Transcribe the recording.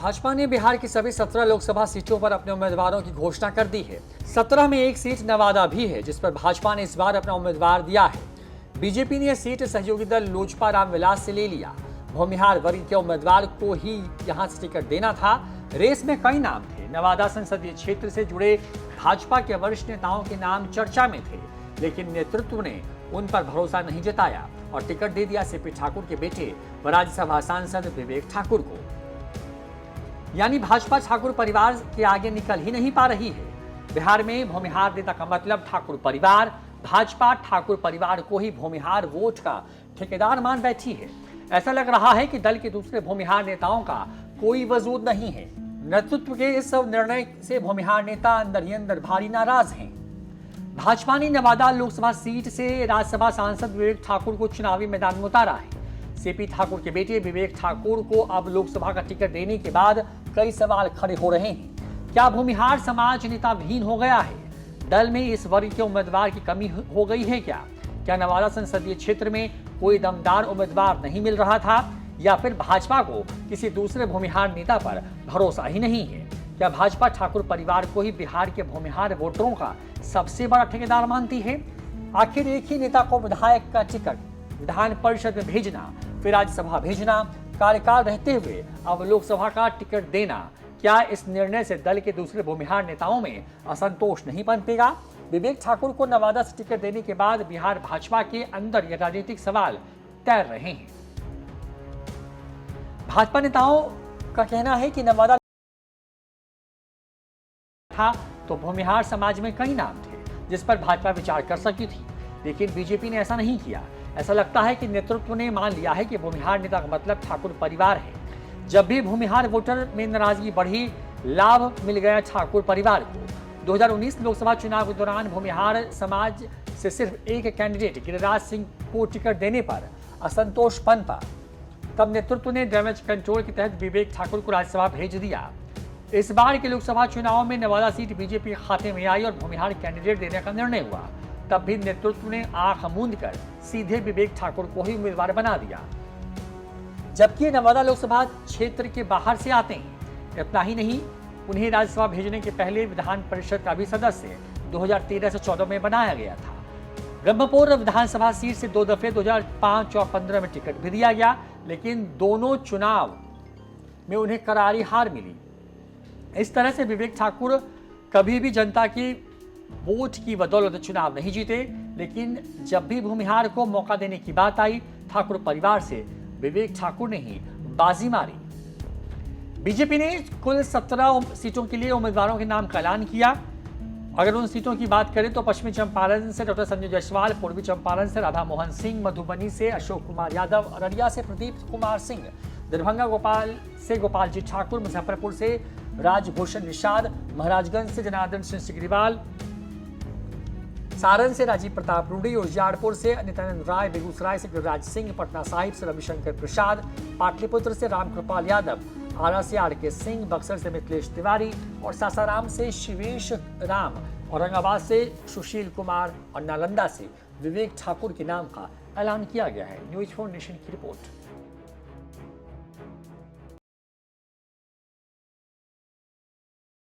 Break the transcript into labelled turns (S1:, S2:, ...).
S1: भाजपा ने बिहार की सभी 17 लोकसभा सीटों पर अपने उम्मीदवारों की घोषणा कर दी है। 17 में एक सीट नवादा भी है, जिस पर भाजपा ने इस बार अपना उम्मीदवार दिया है। बीजेपी ने यह सीट सहयोगी दल लोजपा रामविलास से ले लिया। भूमिहार वर्ग के उम्मीदवार को ही यहां से टिकट देना था। रेस में कई नाम थे। नवादा संसदीय क्षेत्र से जुड़े भाजपा के वरिष्ठ नेताओं के नाम चर्चा में थे, लेकिन नेतृत्व ने उन पर भरोसा नहीं जताया और टिकट दे दिया सीपी ठाकुर के बेटे व राज्यसभा सांसद विवेक ठाकुर को। यानी भाजपा ठाकुर परिवार के आगे निकल ही नहीं पा रही है। बिहार में भूमिहार नेता का मतलब ठाकुर परिवार। भाजपा ठाकुर परिवार को ही भूमिहार वोट का ठेकेदार मान बैठी है। ऐसा लग रहा है कि दल के दूसरे भूमिहार नेताओं का कोई वजूद नहीं है। नेतृत्व के इस निर्णय से भूमिहार नेता अंदर ही अंदर भारी नाराज हैं। भाजपा ने नवादा लोकसभा सीट से राज्यसभा सांसद विवेक ठाकुर को चुनावी मैदान में उतारा है। सीपी ठाकुर के बेटे विवेक ठाकुर को अब लोकसभा का टिकट देने के बाद कई सवाल खड़े हो रहे हैं। क्या भूमिहार समाज नेता विहीन हो गया है? दल में इस वर्ग के उम्मीदवार की कमी हो गई है क्या नवादा संसदीय क्षेत्र में कोई दमदार उम्मीदवार नहीं मिल रहा था, या फिर भाजपा को किसी दूसरे भूमिहार नेता पर भरोसा ही नहीं है? क्या भाजपा ठाकुर परिवार को ही बिहार के भूमिहार वोटरों का सबसे बड़ा ठेकेदार मानती है? आखिर एक ही नेता को विधायक का टिकट विधान परिषद में भेजना, फिर राज्यसभा भेजना, कार्यकाल रहते हुए अब लोकसभा का टिकट देना, क्या इस निर्णय से दल के दूसरे भूमिहार नेताओं में असंतोष नहीं पनपेगा? विवेक ठाकुर को नवादा से टिकट देने के बाद बिहार भाजपा के अंदर ये राजनीतिक सवाल तैर रहे हैं। भाजपा नेताओं का कहना है कि नवादा था तो भूमिहार समाज में कई नाम थे जिस पर भाजपा विचार कर सकती थी, लेकिन बीजेपी ने ऐसा नहीं किया। ऐसा लगता है कि नेतृत्व ने मान लिया है कि भूमिहार नेता का मतलब ठाकुर परिवार है। जब भी भूमिहार वोटर में नाराजगी बढ़ी, लाभ मिल गया ठाकुर परिवार को। 2019 लोकसभा चुनाव के दौरान भूमिहार समाज से सिर्फ एक कैंडिडेट गिरिराज सिंह को टिकट देने पर असंतोष पनपा। तब नेतृत्व ने डैमेज कंट्रोल के तहत विवेक ठाकुर को राज्यसभा भेज दिया। इस बार के लोकसभा चुनाव में नवादा सीट बीजेपी के खाते में आई और भूमिहार कैंडिडेट देने का निर्णय हुआ। तब भी नेतृत्व ने आंख मूंद कर सीधे विवेक ठाकुर को ही उम्मीदवार बना दिया, जबकि नवादा लोकसभा क्षेत्र के बाहर से आते हैं। इतना ही नहीं, उन्हें राज्यसभा भेजने के पहले विधान परिषद का भी सदस्य 2013 से 14 में बनाया गया था। ब्रह्मपुर विधानसभा सीट से 2 दफे 2005 और 15 में टिकट भी दिया गया, लेकिन दोनों चुनाव में उन्हें करारी हार मिली। इस तरह से विवेक ठाकुर कभी भी जनता की वोट की बदौलत चुनाव नहीं जीते, लेकिन जब भी भूमिहार को मौका देने की बात आई, ठाकुर परिवार से विवेक ठाकुर ने ही बाजी मारी। बीजेपी ने कुल 17 सीटों के लिए उम्मीदवारों के नाम का ऐलान किया। अगर उन सीटों की बात करें तो पश्चिमी चंपारण से डॉक्टर संजय जायसवाल, पूर्वी चंपारण से राधा मोहन सिंह, मधुबनी से अशोक कुमार यादव, अररिया से प्रदीप कुमार सिंह, दरभंगा गोपाल से गोपालजी ठाकुर, मुजफ्फरपुर से राजभूषण निषाद, महाराजगंज से जनार्दन सिंह सिग्रीवाल, सारण से राजीव प्रताप रूडी, उजियारपुर से नित्यानंद राय, बेगूसराय से गिरिराज सिंह, पटना साहिब से रविशंकर प्रसाद, पाटलिपुत्र से रामकृपाल यादव, आरा से आर.के. सिंह, बक्सर से मिथिलेश तिवारी और सासाराम से शिवेश राम, औरंगाबाद से सुशील कुमार और नालंदा से विवेक ठाकुर के नाम का ऐलान किया गया है। न्यूज 4 नेशन की रिपोर्ट।